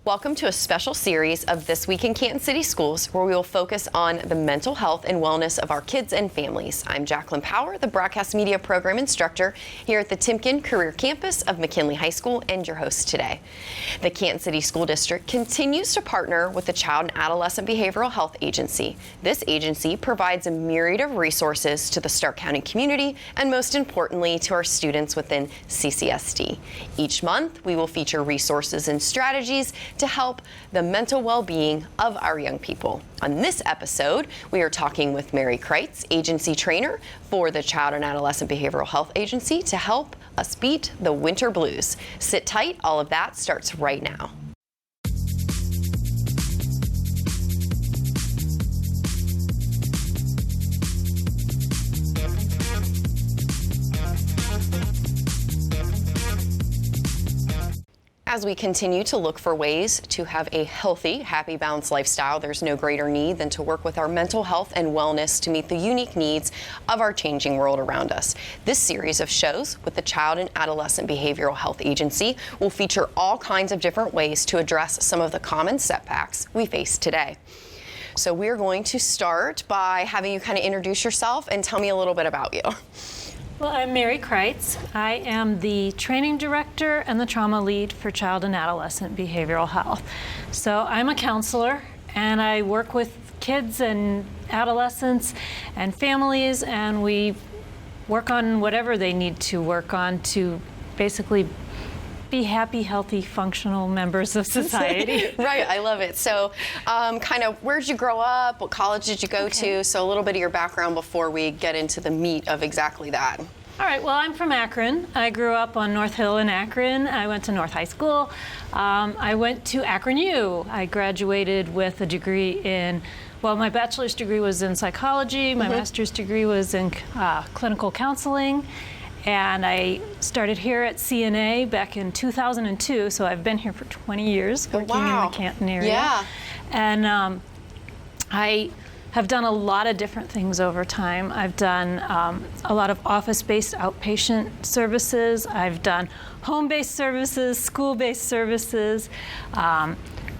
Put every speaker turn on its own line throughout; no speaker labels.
Welcome to a special series of This Week in Canton City Schools, where we will focus on the mental health and wellness of our kids and families. I'm Jacqueline Power, the Broadcast Media Program Instructor here at the Timken Career Campus of McKinley High School and your host today. The Canton City School District continues to partner with the Child and Adolescent Behavioral Health Agency. This agency provides a myriad of resources to the Stark County community and, most importantly, to our students within CCSD. Each month, we will feature resources and strategies to help the mental well-being of our young people. On this episode, we are talking with Mary Kreitz, agency trainer for the Child and Adolescent Behavioral Health Agency, to help us beat the winter blues. Sit tight, all of that starts right now. As we continue to look for ways to have a healthy, happy, balanced lifestyle, there's no greater need than to work with our mental health and wellness to meet the unique needs of our changing world around us. This series of shows with the Child and Adolescent Behavioral Health Agency will feature all kinds of different ways to address some of the common setbacks we face today. So we're going to start by having you kind of introduce yourself and tell me a little bit about you.
Well, I'm Mary Kreitz. I am the training director and the trauma lead for Child and Adolescent Behavioral Health. So I'm a counselor, and I work with kids and adolescents and families, and we work on whatever they need to work on to basically be happy, healthy, functional members of society.
Right, I love it. So kind of, where did you grow up? What college did you go to? So a little bit of your background before we get into the meat of exactly that.
All right, well, I'm from Akron. I grew up on North Hill in Akron. I went to North High School. I went to Akron U. I graduated with a degree in, well, my bachelor's degree was in psychology. My master's degree was in clinical counseling. And I started here at CNA back in 2002, so I've been here for 20 years working in the Canton area.
Yeah.
And I have done a lot of different things over time. I've done a lot of office-based outpatient services. I've done home-based services, school-based services,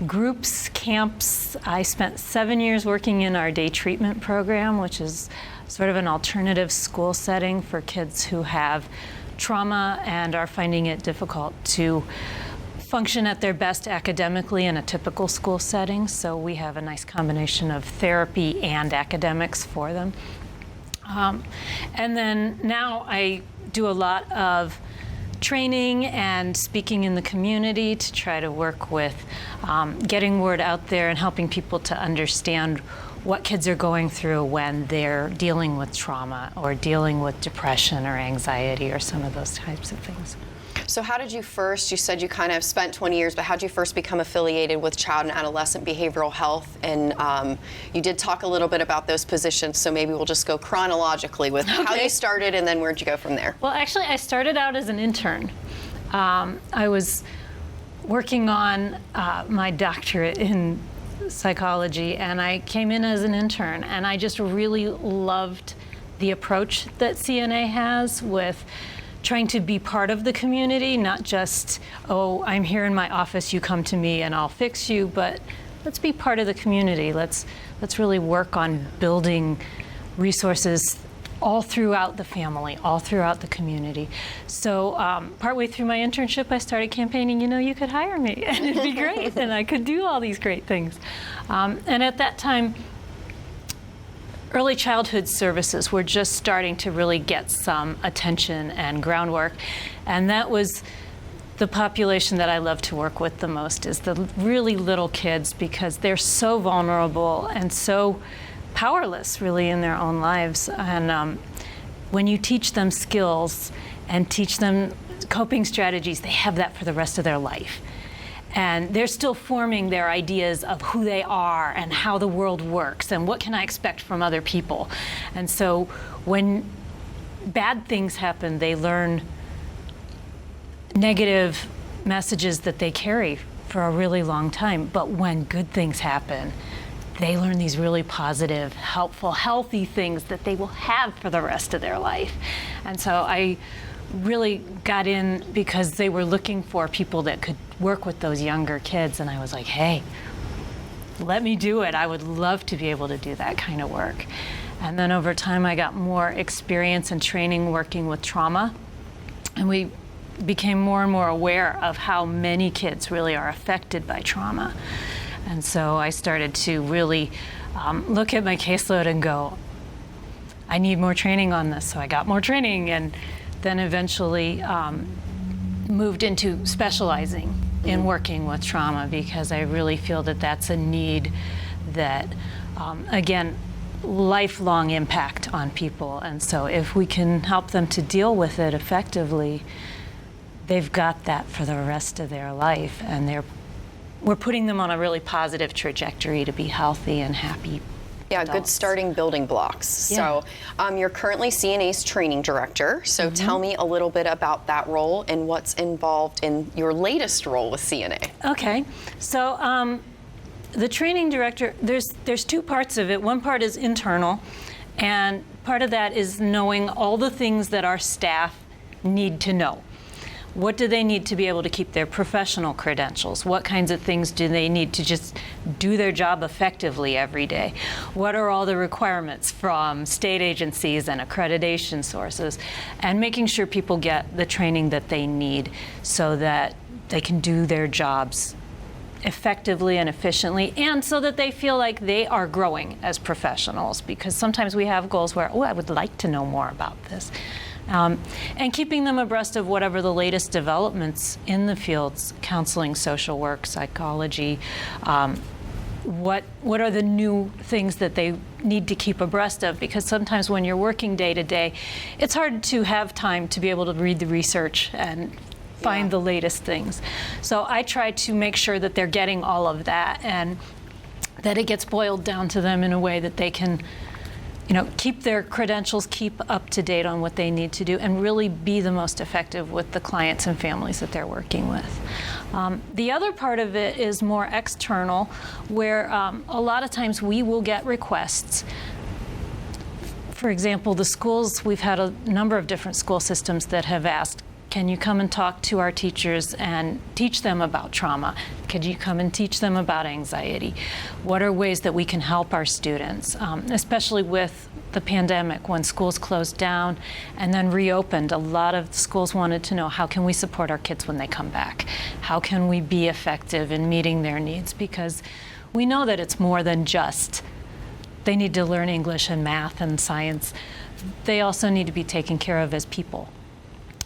groups, camps. I spent 7 years working in our day treatment program, which is sort of an alternative school setting for kids who have trauma and are finding it difficult to function at their best academically in a typical school setting. So we have a nice combination of therapy and academics for them. And then now I do a lot of training and speaking in the community to try to work with getting word out there and helping people to understand what kids are going through when they're dealing with trauma or dealing with depression or anxiety or some of those types of things.
So how did you first, you said you kind of spent 20 years, but how did you first become affiliated with Child and Adolescent Behavioral Health? And you did talk a little bit about those positions, so maybe we'll just go chronologically with how you started and then where'd you go from there?
Well, actually, I started out as an intern. I was working on my doctorate in psychology, and I came in as an intern, and I just really loved the approach that CNA has with trying to be part of the community, not just, oh, I'm here in my office, you come to me and I'll fix you, but let's be part of the community. Let's really work on building resources all throughout the family, all throughout the community. So partway through my internship, I started campaigning, you could hire me and it'd be great and I could do all these great things. And at that time, early childhood services were just starting to really get some attention and groundwork. And that was the population that I love to work with the most, is the really little kids, because they're so vulnerable and so powerless really in their own lives. And when you teach them skills and teach them coping strategies, they have that for the rest of their life. And they're still forming their ideas of who they are and how the world works and what can I expect from other people. And so when bad things happen, they learn negative messages that they carry for a really long time. But when good things happen, they learn these really positive, helpful, healthy things that they will have for the rest of their life. And so I really got in because they were looking for people that could work with those younger kids, and I was like, hey, let me do it. I would love to be able to do that kind of work. And then over time, I got more experience and training working with trauma, and we became more and more aware of how many kids really are affected by trauma. And so I started to really look at my caseload and go, I need more training on this. So I got more training, and then eventually moved into specializing in working with trauma, because I really feel that that's a need that, again, lifelong impact on people. And so if we can help them to deal with it effectively, they've got that for the rest of their life, and we're putting them on a really positive trajectory to be healthy and happy.
Yeah,
adults.
good starting building blocks.
Yeah.
So you're currently CNA's training director. So tell me a little bit about that role and what's involved in your latest role with CNA.
Okay, so the training director, there's two parts of it. One part is internal, and part of that is knowing all the things that our staff need to know. What do they need to be able to keep their professional credentials? What kinds of things do they need to just do their job effectively every day? What are all the requirements from state agencies and accreditation sources? And making sure people get the training that they need so that they can do their jobs effectively and efficiently, and so that they feel like they are growing as professionals, because sometimes we have goals where, oh, I would like to know more about this. And keeping them abreast of whatever the latest developments in the fields, counseling, social work, psychology, what are the new things that they need to keep abreast of, because sometimes when you're working day to day, it's hard to have time to be able to read the research and find the latest things. So I try to make sure that they're getting all of that, and that it gets boiled down to them in a way that they can, keep their credentials, keep up to date on what they need to do, and really be the most effective with the clients and families that they're working with. The other part of it is more external, where a lot of times we will get requests. For example, the schools, we've had a number of different school systems that have asked, can you come and talk to our teachers and teach them about trauma? Could you come and teach them about anxiety? What are ways that we can help our students, especially with the pandemic when schools closed down and then reopened? A lot of schools wanted to know, how can we support our kids when they come back? How can we be effective in meeting their needs? Because we know that it's more than just they need to learn English and math and science. They also need to be taken care of as people.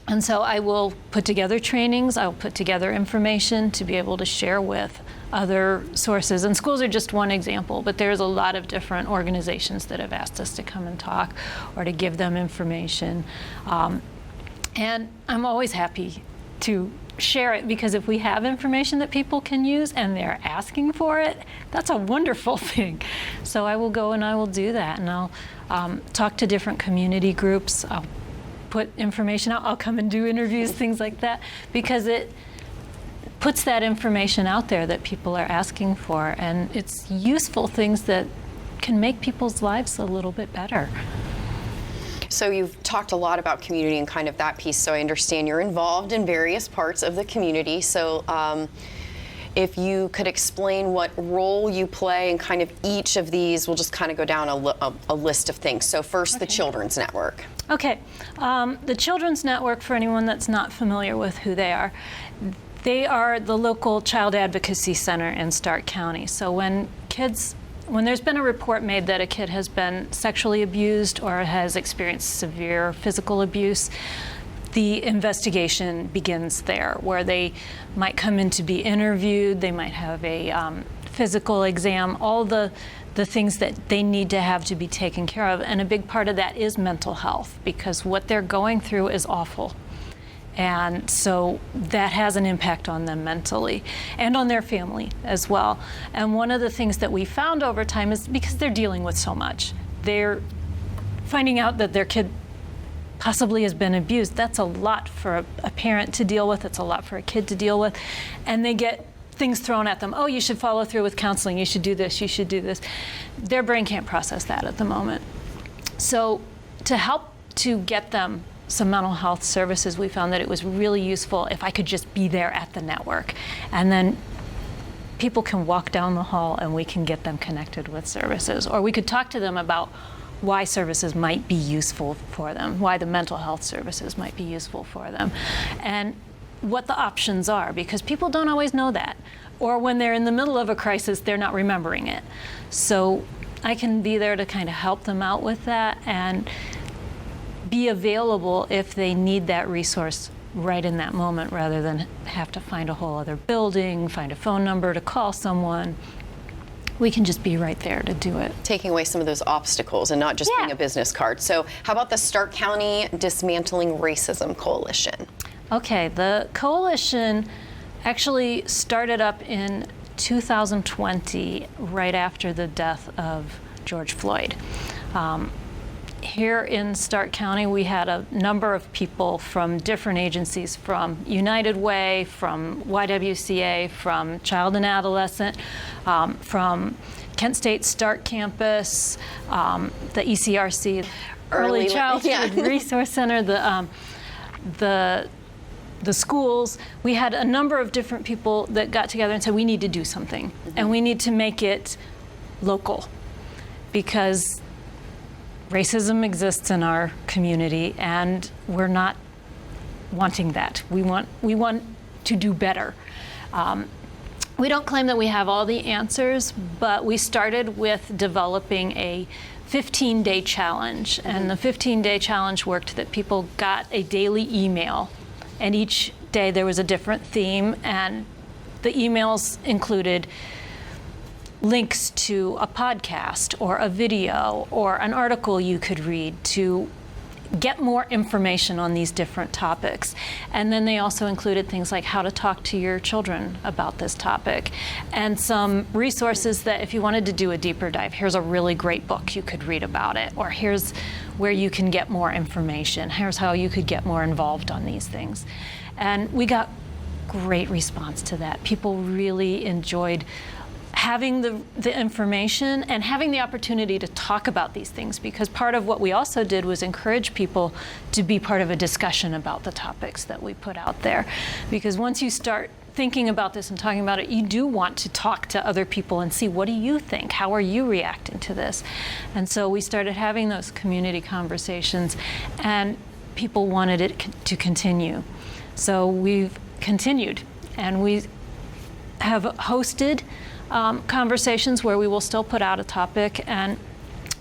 And so I will put together trainings, I'll put together information to be able to share with other sources. And schools are just one example, but there's a lot of different organizations that have asked us to come and talk or to give them information. And I'm always happy to share it, because if we have information that people can use and they're asking for it, that's a wonderful thing. So I will go and I will do that, and I'll talk to different community groups. I'll put information out. I'll come and do interviews, things like that, because it puts that information out there that people are asking for, and it's useful things that can make people's lives a little bit better.
So you've talked a lot about community and kind of that piece, so I understand you're involved in various parts of the community. So if you could explain what role you play in kind of each of these, we'll just kind of go down a list of things. So first, the Children's Network.
Okay, the Children's Network, for anyone that's not familiar with who they are the local child advocacy center in Stark County. So when there's been a report made that a kid has been sexually abused or has experienced severe physical abuse, the investigation begins there, where they might come in to be interviewed, they might have a physical exam, all the things that they need to have to be taken care of. And a big part of that is mental health, because what they're going through is awful. And so that has an impact on them mentally and on their family as well. And one of the things that we found over time is, because they're dealing with so much, they're finding out that their kid possibly has been abused. That's a lot for a parent to deal with. It's a lot for a kid to deal with. And they get things thrown at them. Oh, you should follow through with counseling. You should do this. You should do this. Their brain can't process that at the moment. So to help to get them some mental health services, we found that it was really useful if I could just be there at the network. And then people can walk down the hall and we can get them connected with services. Or we could talk to them about why services might be useful for them, why the mental health services might be useful for them, and what the options are, because people don't always know that. Or when they're in the middle of a crisis, they're not remembering it. So I can be there to kind of help them out with that and be available if they need that resource right in that moment, rather than have to find a whole other building, find a phone number to call someone. We can just be right there to do it.
Taking away some of those obstacles and not just being a business card. So how about the Stark County Dismantling Racism Coalition? Okay,
the coalition actually started up in 2020, right after the death of George Floyd. Here in Stark County, we had a number of people from different agencies, from United Way, from YWCA, from Child and Adolescent, from Kent State Stark Campus, the ECRC, Early Childhood Resource Center, the schools. We had a number of different people that got together and said, we need to do something, and we need to make it local, because racism exists in our community, and we're not wanting that. We want to do better. We don't claim that we have all the answers, but we started with developing a 15-day challenge, and the 15-day challenge worked that people got a daily email, and each day there was a different theme, and the emails included links to a podcast or a video or an article you could read to get more information on these different topics. And then they also included things like how to talk to your children about this topic, and some resources that if you wanted to do a deeper dive, here's a really great book you could read about it, or here's where you can get more information, here's how you could get more involved on these things. And we got great response to that. People really enjoyed having the information and having the opportunity to talk about these things, because part of what we also did was encourage people to be part of a discussion about the topics that we put out there. Because once you start thinking about this and talking about it, you do want to talk to other people and see, what do you think? How are you reacting to this? And so we started having those community conversations, and people wanted it to continue. So we've continued, and we have hosted conversations where we will still put out a topic, and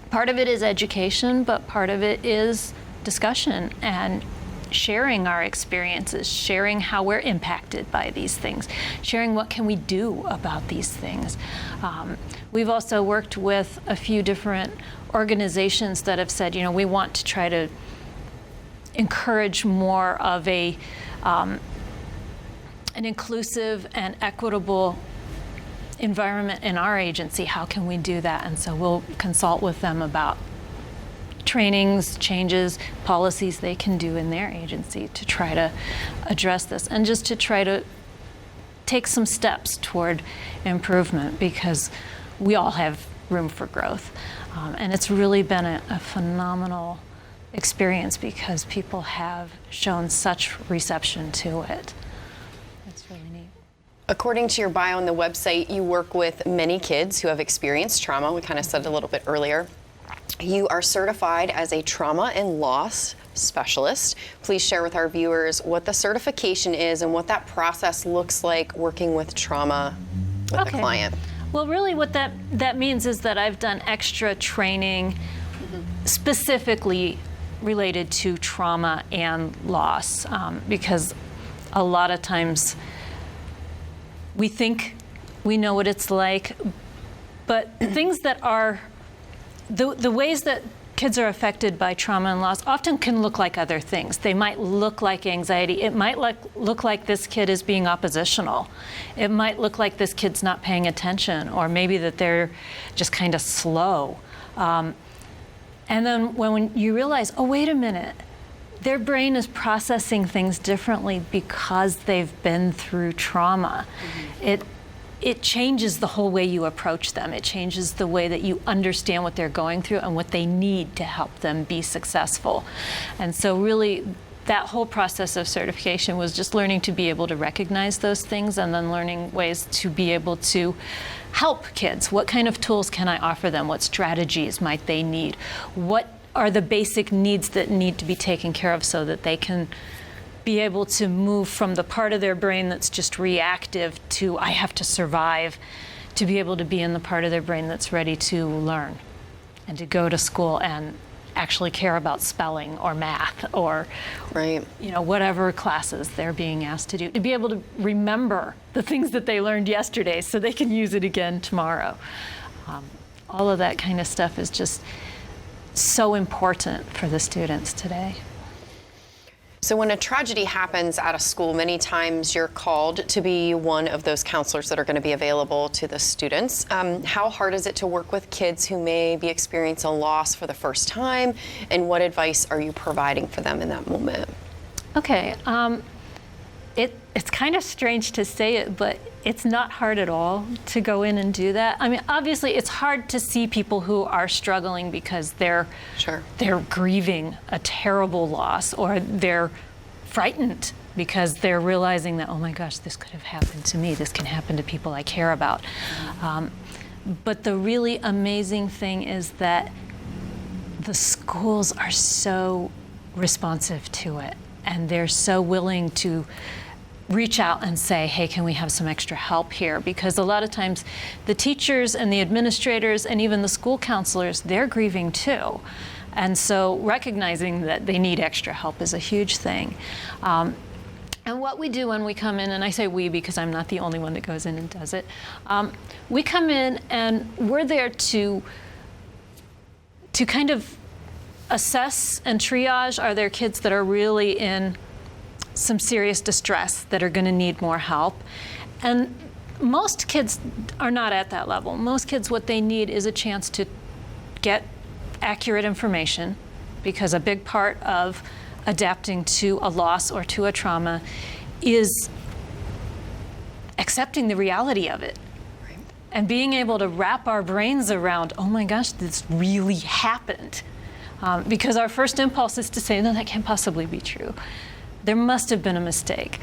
part of it is education, but part of it is discussion and sharing our experiences, sharing how we're impacted by these things, sharing what can we do about these things. We've also worked with a few different organizations that have said, we want to try to encourage more of an inclusive and equitable environment in our agency. How can we do that? And so we'll consult with them about trainings, changes, policies they can do in their agency to try to address this, and just to try to take some steps toward improvement, because we all have room for growth. And it's really been a phenomenal experience, because people have shown such reception to it. It's really neat.
According to your bio on the website, you work with many kids who have experienced trauma. We kind of said it a little bit earlier. You are certified as a trauma and loss specialist. Please share with our viewers what the certification is and what that process looks like working with trauma with a client.
Well, really what that means is that I've done extra training specifically related to trauma and loss, because a lot of times we think we know what it's like, but things that are, the ways that kids are affected by trauma and loss often can look like other things. They might look like anxiety. It might look like this kid is being oppositional. It might look like this kid's not paying attention, or maybe that they're just kind of slow. And then when you realize, oh, wait a minute, their brain is processing things differently because they've been through trauma. it changes the whole way you approach them. It changes the way that you understand what they're going through and what they need to help them be successful. And so really, that whole process of certification was just learning to be able to recognize those things and then learning ways to be able to help kids. What kind of tools can I offer them? What strategies might they need? What are the basic needs that need to be taken care of so that they can be able to move from the part of their brain that's just reactive to I have to survive, to be able to be in the part of their brain that's ready to learn and to go to school and actually care about spelling or math or
right.
Whatever classes they're being asked to do, to be able to remember the things that they learned yesterday so they can use it again tomorrow. All of that kind of stuff is just so important for the students today.
So when a tragedy happens at a school, many times you're called to be one of those counselors that are going to be available to the students. How hard is it to work with kids who may be experiencing a loss for the first time, and what advice are you providing for them in that moment?
Okay, it's kind of strange to say it, but it's not hard at all to go in and do that. I mean, obviously, it's hard to see people who are struggling because they're grieving a terrible loss, or they're frightened because they're realizing that, oh my gosh, this could have happened to me. This can happen to people I care about. But the really amazing thing is that the schools are so responsive to it, and they're so willing to reach out and say, hey, can we have some extra help here? Because a lot of times the teachers and the administrators and even the school counselors, they're grieving too. And so recognizing that they need extra help is a huge thing. And what we do when we come in, and I say we because I'm not the only one that goes in and does it, we come in and we're there to kind of assess and triage, are there kids that are really in some serious distress that are going to need more help. And most kids are not at that level. Most kids, what they need is a chance to get accurate information, because a big part of adapting to a loss or to a trauma is accepting the reality of it. Right. And being able to wrap our brains around, oh my gosh, this really happened. Because our first impulse is to say, no, that can't possibly be true. There must have been a mistake.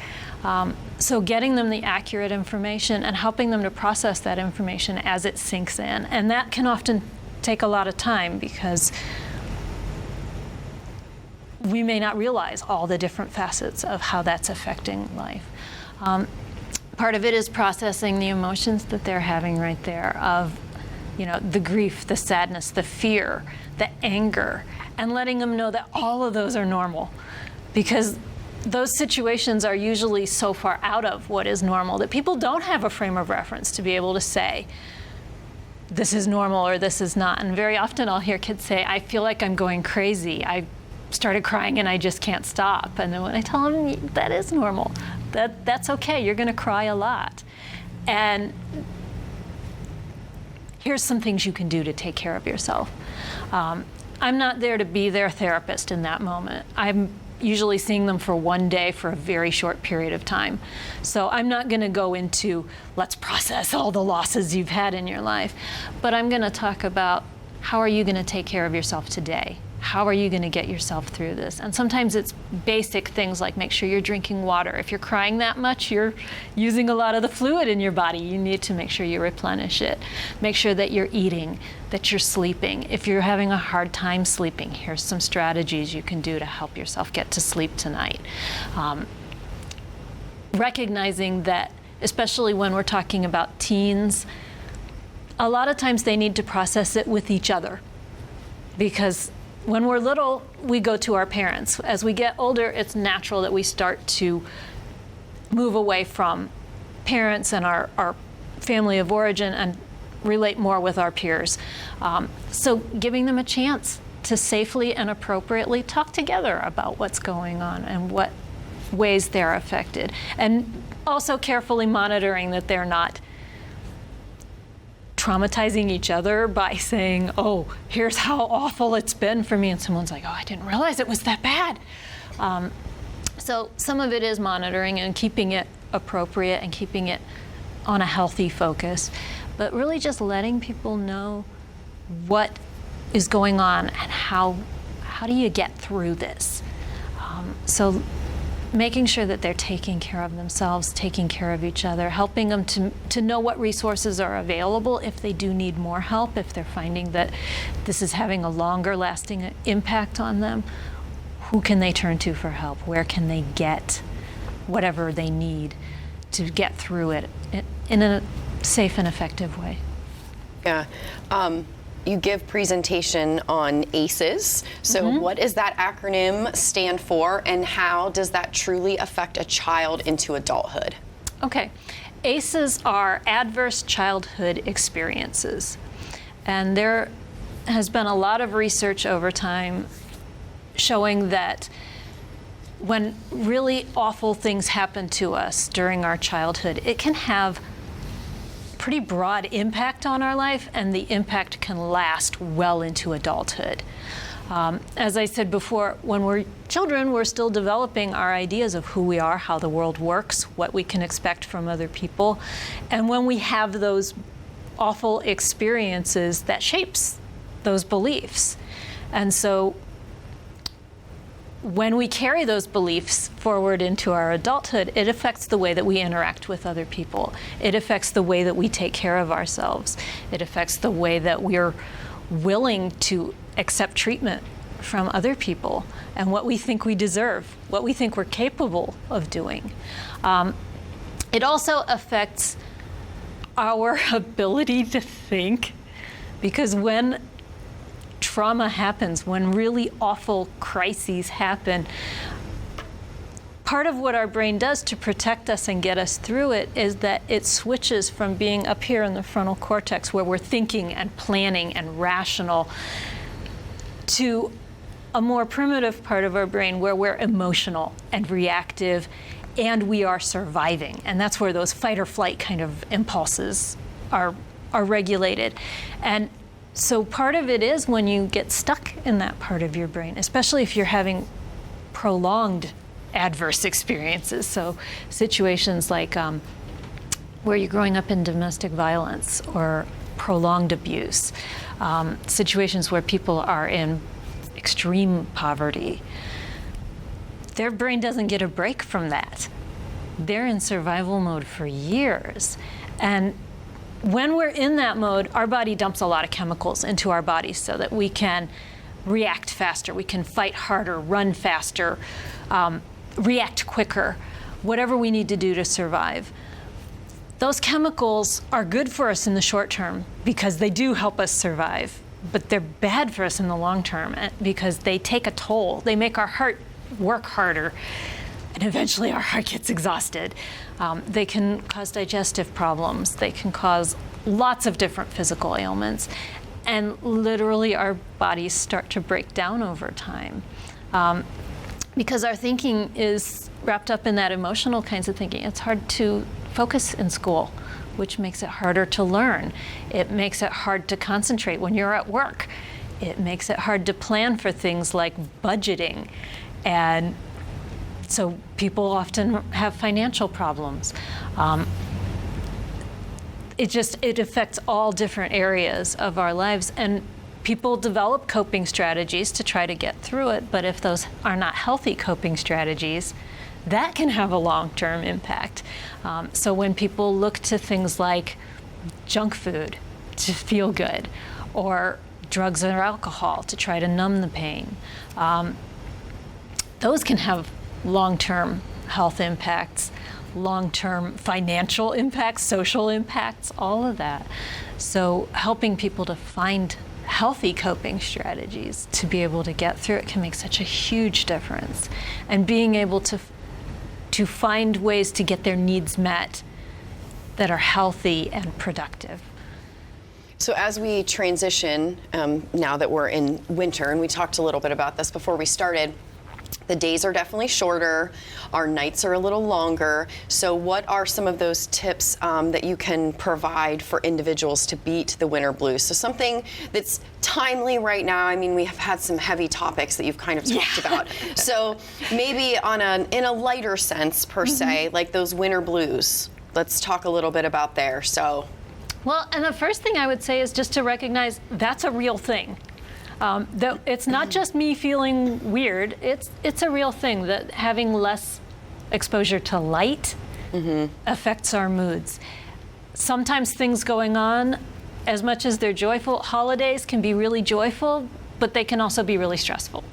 So getting them the accurate information and helping them to process that information as it sinks in. And that can often take a lot of time because we may not realize all the different facets of how that's affecting life. Part of it is processing the emotions that they're having right there of, the grief, the sadness, the fear, the anger, and letting them know that all of those are normal. Because those situations are usually so far out of what is normal that people don't have a frame of reference to be able to say, this is normal or this is not. And very often I'll hear kids say, I feel like I'm going crazy. I started crying and I just can't stop. And then when I tell them, that is normal. That's okay. You're going to cry a lot. And here's some things you can do to take care of yourself. I'm not there to be their therapist in that moment. I'm usually seeing them for one day for a very short period of time. So I'm not going to go into, let's process all the losses you've had in your life, but I'm going to talk about how are you going to take care of yourself today? How are you going to get yourself through this? And sometimes it's basic things like make sure you're drinking water. If you're crying that much, you're using a lot of the fluid in your body. You need to make sure you replenish it. Make sure that you're eating, that you're sleeping. If you're having a hard time sleeping, here's some strategies you can do to help yourself get to sleep tonight. Recognizing that, especially when we're talking about teens, a lot of times they need to process it with each other, because when we're little, we go to our parents. As we get older, it's natural that we start to move away from parents and our family of origin and relate more with our peers. So giving them a chance to safely and appropriately talk together about what's going on and what ways they're affected. And also carefully monitoring that they're not traumatizing each other by saying, oh, here's how awful it's been for me. And someone's like, oh, I didn't realize it was that bad. So some of it is monitoring and keeping it appropriate and keeping it on a healthy focus, but really just letting people know what is going on and how do you get through this. So making sure that they're taking care of themselves, taking care of each other, helping them to know what resources are available if they do need more help, if they're finding that this is having a longer lasting impact on them. Who can they turn to for help? Where can they get whatever they need to get through it in a safe and effective way?
Yeah. You give presentation on ACEs. So what does that acronym stand for, and how does that truly affect a child into adulthood?
Okay. ACEs are adverse childhood experiences. And there has been a lot of research over time showing that when really awful things happen to us during our childhood, it can have pretty broad impact on our life, and the impact can last well into adulthood. As I said before, when we're children, we're still developing our ideas of who we are, how the world works, what we can expect from other people. And when we have those awful experiences, that shapes those beliefs. And so when we carry those beliefs forward into our adulthood, it affects the way that we interact with other people. It affects the way that we take care of ourselves. It affects the way that we're willing to accept treatment from other people and what we think we deserve, what we think we're capable of doing. It also affects our ability to think, because when trauma happens, when really awful crises happen, part of what our brain does to protect us and get us through it is that it switches from being up here in the frontal cortex, where we're thinking and planning and rational, to a more primitive part of our brain where we're emotional and reactive, and we are surviving. And that's where those fight or flight kind of impulses are regulated. And so part of it is when you get stuck in that part of your brain, especially if you're having prolonged adverse experiences. So situations like where you're growing up in domestic violence or prolonged abuse, situations where people are in extreme poverty. Their brain doesn't get a break from that. They're in survival mode for years. And when we're in that mode, our body dumps a lot of chemicals into our bodies so that we can react faster, we can fight harder, run faster, react quicker, whatever we need to do to survive. Those chemicals are good for us in the short term because they do help us survive, but they're bad for us in the long term because they take a toll. They make our heart work harder, and eventually our heart gets exhausted. They can cause digestive problems. They can cause lots of different physical ailments. And literally our bodies start to break down over time. Because our thinking is wrapped up in that emotional kinds of thinking. It's hard to focus in school, which makes it harder to learn. It makes it hard to concentrate when you're at work. It makes it hard to plan for things like budgeting. And so people often have financial problems. It affects all different areas of our lives, and people develop coping strategies to try to get through it, but if those are not healthy coping strategies, that can have a long-term impact. So when people look to things like junk food to feel good, or drugs or alcohol to try to numb the pain, those can have long-term health impacts, long-term financial impacts, social impacts, all of that. So helping people to find healthy coping strategies to be able to get through it can make such a huge difference. And being able to find ways to get their needs met that are healthy and productive.
So as we transition, now that we're in winter, and we talked a little bit about this before we started, the days are definitely shorter, our nights are a little longer. So what are some of those tips that you can provide for individuals to beat the winter blues? So something that's timely right now. I mean, we have had some heavy topics that you've kind of talked about. So maybe in a lighter sense per se, like those winter blues. let's talk a little bit about there. So,
well, and the first thing I would say is just to recognize that's a real thing. That it's not just me feeling weird. It's a real thing that having less exposure to light affects our moods. Sometimes things going on, as much as they're joyful, holidays can be really joyful, but they can also be really stressful.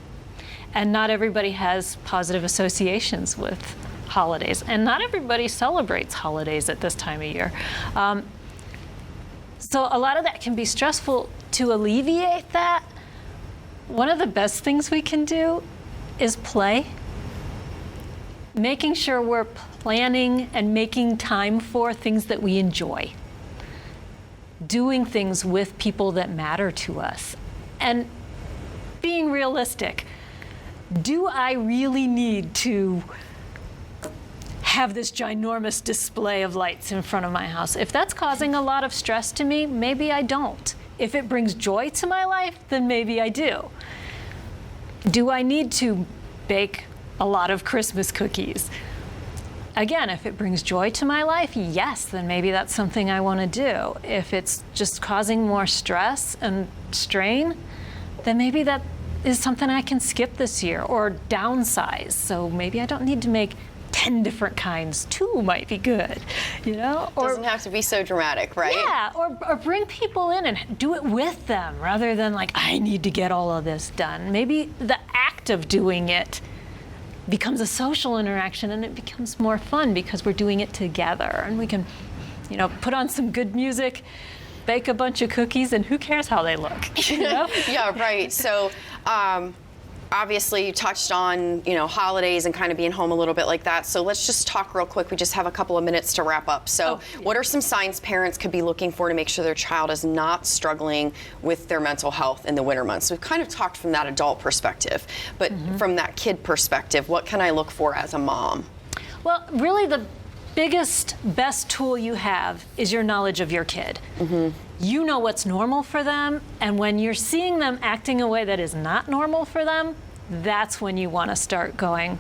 And not everybody has positive associations with holidays, and not everybody celebrates holidays at this time of year. So a lot of that can be stressful. To alleviate that, one of the best things we can do is play. Making sure we're planning and making time for things that we enjoy. Doing things with people that matter to us. And being realistic. Do I really need to have this ginormous display of lights in front of my house? If that's causing a lot of stress to me, maybe I don't. If it brings joy to my life, then maybe I do. Do I need to bake a lot of Christmas cookies? Again, if it brings joy to my life, yes, then maybe that's something I want to do. If it's just causing more stress and strain, then maybe that is something I can skip this year or downsize. So maybe I don't need to make 10 different kinds. 2 might be good, you know? Or
doesn't have to be so dramatic, right?
Yeah, or bring people in and do it with them rather than like, I need to get all of this done. Maybe the act of doing it becomes a social interaction and it becomes more fun because we're doing it together and we can, you know, put on some good music, bake a bunch of cookies, and who cares how they look, you know?
Yeah, right. So obviously you touched on, you know, holidays and kind of being home a little bit like that. So let's just talk real quick. We just have a couple of minutes to wrap up. So what are some signs parents could be looking for to make sure their child is not struggling with their mental health in the winter months? We've kind of talked from that adult perspective, but from that kid perspective, what can I look for as a mom?
Well, really the biggest, best tool you have is your knowledge of your kid. You know what's normal for them, and when you're seeing them acting a way that is not normal for them, that's when you want to start going,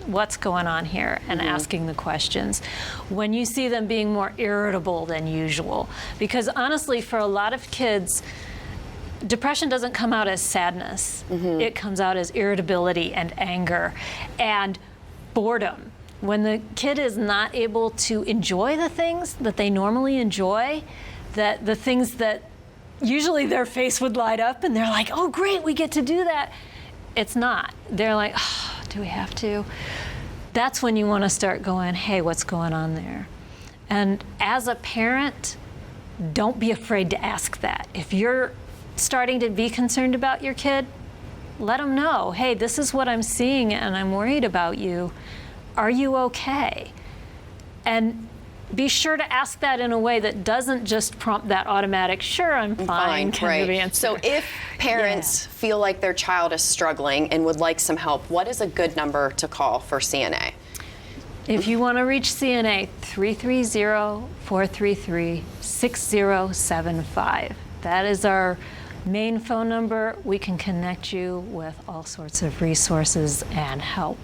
what's going on here, and asking the questions. When you see them being more irritable than usual, because honestly, for a lot of kids, depression doesn't come out as sadness. It comes out as irritability and anger and boredom. When the kid is not able to enjoy the things that they normally enjoy, that the things that usually their face would light up and they're like, oh great, we get to do that. It's not. They're like, oh, do we have to? That's when you want to start going, hey, what's going on there? And as a parent, don't be afraid to ask that. If you're starting to be concerned about your kid, let them know, hey, this is what I'm seeing and I'm worried about you. Are you okay? And be sure to ask that in a way that doesn't just prompt that automatic, sure, I'm fine kind of answer.
So if parents feel like their child is struggling and would like some help, what is a good number to call for CNA?
If you want to reach CNA, 330-433-6075. That is our main phone number. We can connect you with all sorts of resources and help,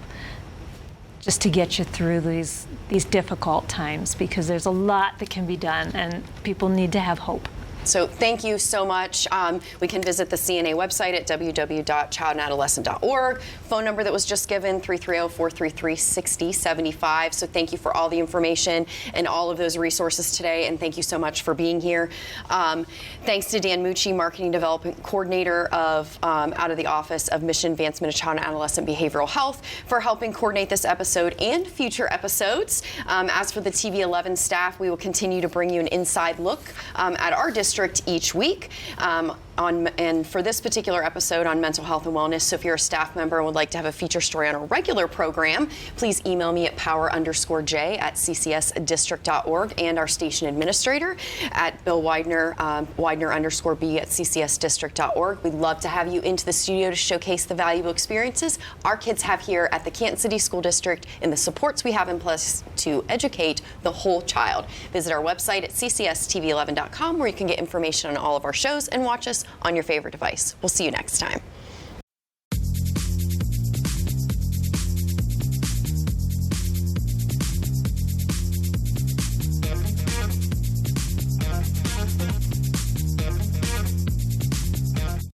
just to get you through these difficult times, because there's a lot that can be done and people need to have hope.
So thank you so much. We can visit the CNA website at www.childandadolescent.org. Phone number that was just given, 330-433-6075. So thank you for all the information and all of those resources today, and thank you so much for being here. Thanks to Dan Mucci, Marketing Development Coordinator of out of the Office of Mission Advancement of Child and Adolescent Behavioral Health, for helping coordinate this episode and future episodes. As for the TV11 staff, we will continue to bring you an inside look at our district each week. And for this particular episode on mental health and wellness, so if you're a staff member and would like to have a feature story on a regular program, please email me at power_j@ccsdistrict.org, and our station administrator at Bill Widener, Widener_B@ccsdistrict.org. We'd love to have you into the studio to showcase the valuable experiences our kids have here at the Canton City School District and the supports we have in place to educate the whole child. Visit our website at ccsTV11.com, where you can get information on all of our shows and watch us on your favorite device. We'll see you next time.